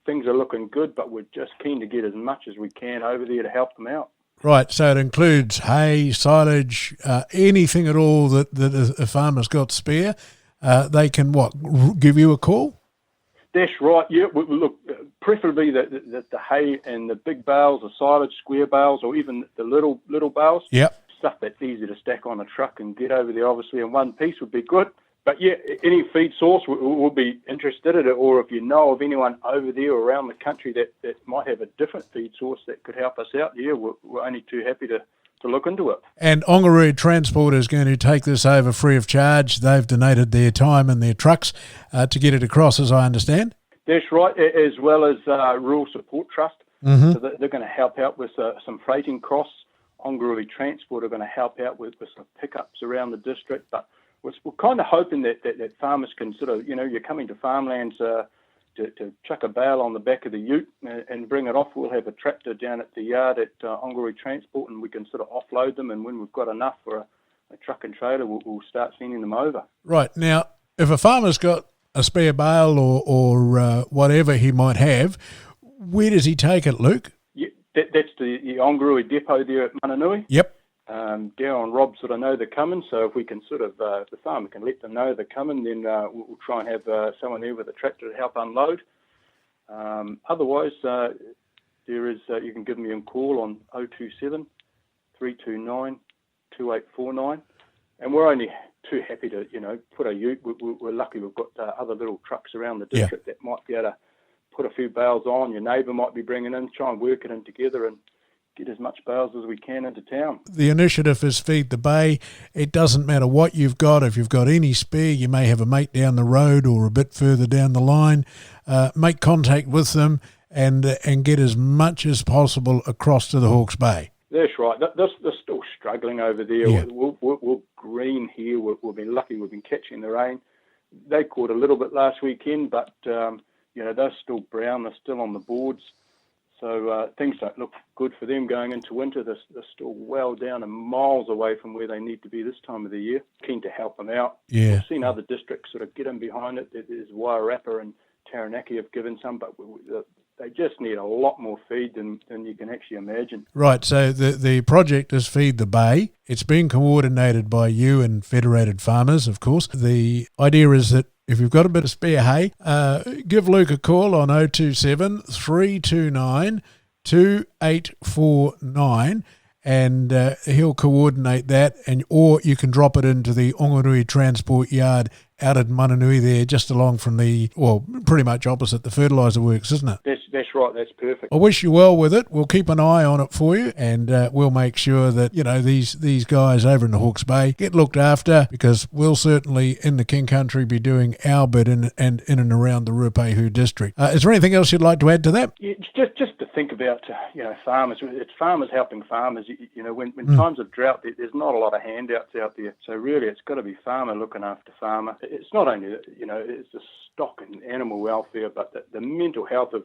things are looking good, but we're just keen to get as much as we can over there to help them out. Right, so it includes hay, silage, anything at all that a farmer's got spare. They can, give you a call? That's right, yeah. Look, preferably the hay and the big bales, the silage, square bales, or even the little bales. Yep. Stuff that's easy to stack on a truck and get over there, obviously, in one piece would be good. But yeah, any feed source we'll be interested in it, or if you know of anyone over there around the country that might have a different feed source that could help us out, yeah, we're only too happy to look into it. And Ongarui Transport is going to take this over free of charge. They've donated their time and their trucks to get it across, as I understand. That's right, as well as Rural Support Trust. Mm-hmm. So they're going to help out with some freighting costs. Ongarui Transport are going to help out with some pickups around the district, but we're kind of hoping that farmers can sort of, you're coming to farmlands to chuck a bale on the back of the ute and bring it off. We'll have a tractor down at the yard at Ongarui Transport, and we can sort of offload them, and when we've got enough for a truck and trailer, we'll start sending them over. Right. Now, if a farmer's got a spare bale or whatever he might have, where does he take it, Luke? Yeah, that's the Ongarui depot there at Mananui. Yep. Darryl and Rob sort of know they're coming, so if we can sort of, the farmer can let them know they're coming, then we'll try and have someone there with a tractor to help unload. Otherwise, there is, you can give me a call on 027 329 2849, and we're only too happy to, put a ute. We're lucky we've got other little trucks around the district that might be able to put a few bales on. Your neighbour might be bringing in, try and work it in together and get as much bales as we can into town. The initiative is Feed the Bay. It doesn't matter what you've got. If you've got any spare, you may have a mate down the road or a bit further down the line. Make contact with them and get as much as possible across to the Hawke's Bay. That's right. They're still struggling over there. Yeah. We're green here. We've been lucky. We've been catching the rain. They caught a little bit last weekend, but they're still brown. They're still on the boards. So things don't look good for them going into winter. They're still well down and miles away from where they need to be this time of the year. Keen to help them out. Yeah. We've seen other districts sort of get in behind it. There's Wairarapa and Taranaki have given some, but they just need a lot more feed than you can actually imagine. Right, so the project is Feed the Bay. It's being coordinated by you and Federated Farmers, of course. The idea is that if you've got a bit of spare hay, give Luke a call on 027 329 2849 and he'll coordinate that, or you can drop it into the Ongarui Transport Yard out at Mananui there, just along from pretty much opposite the fertiliser works, isn't it? That's right, that's perfect. I wish you well with it. We'll keep an eye on it for you, and we'll make sure that, these guys over in the Hawke's Bay get looked after, because we'll certainly in the King Country be doing our bit in and around the Ruapehu district. Is there anything else you'd like to add to that? Yeah, just to think about, farmers. It's farmers helping farmers. When times of drought, there's not a lot of handouts out there. So really, it's got to be farmer looking after farmer. It's not only, it's the stock and animal welfare, but the mental health of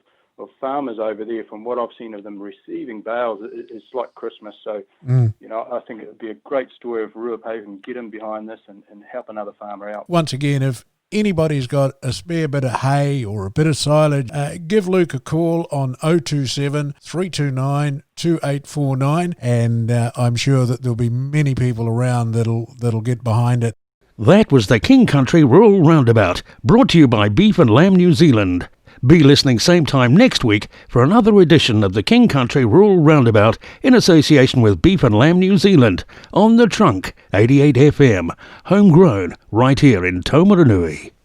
farmers over there, from what I've seen of them receiving bales, it's like Christmas. So, I think it would be a great story if Ruapehu can get in behind this and help another farmer out. Once again, if anybody's got a spare bit of hay or a bit of silage, give Luke a call on 027 329 2849, and I'm sure that there'll be many people around that'll get behind it. That was the King Country Rural Roundabout, brought to you by Beef and Lamb New Zealand. Be listening same time next week for another edition of the King Country Rural Roundabout in association with Beef and Lamb New Zealand on the Trunk 88 FM, homegrown right here in Taumarunui.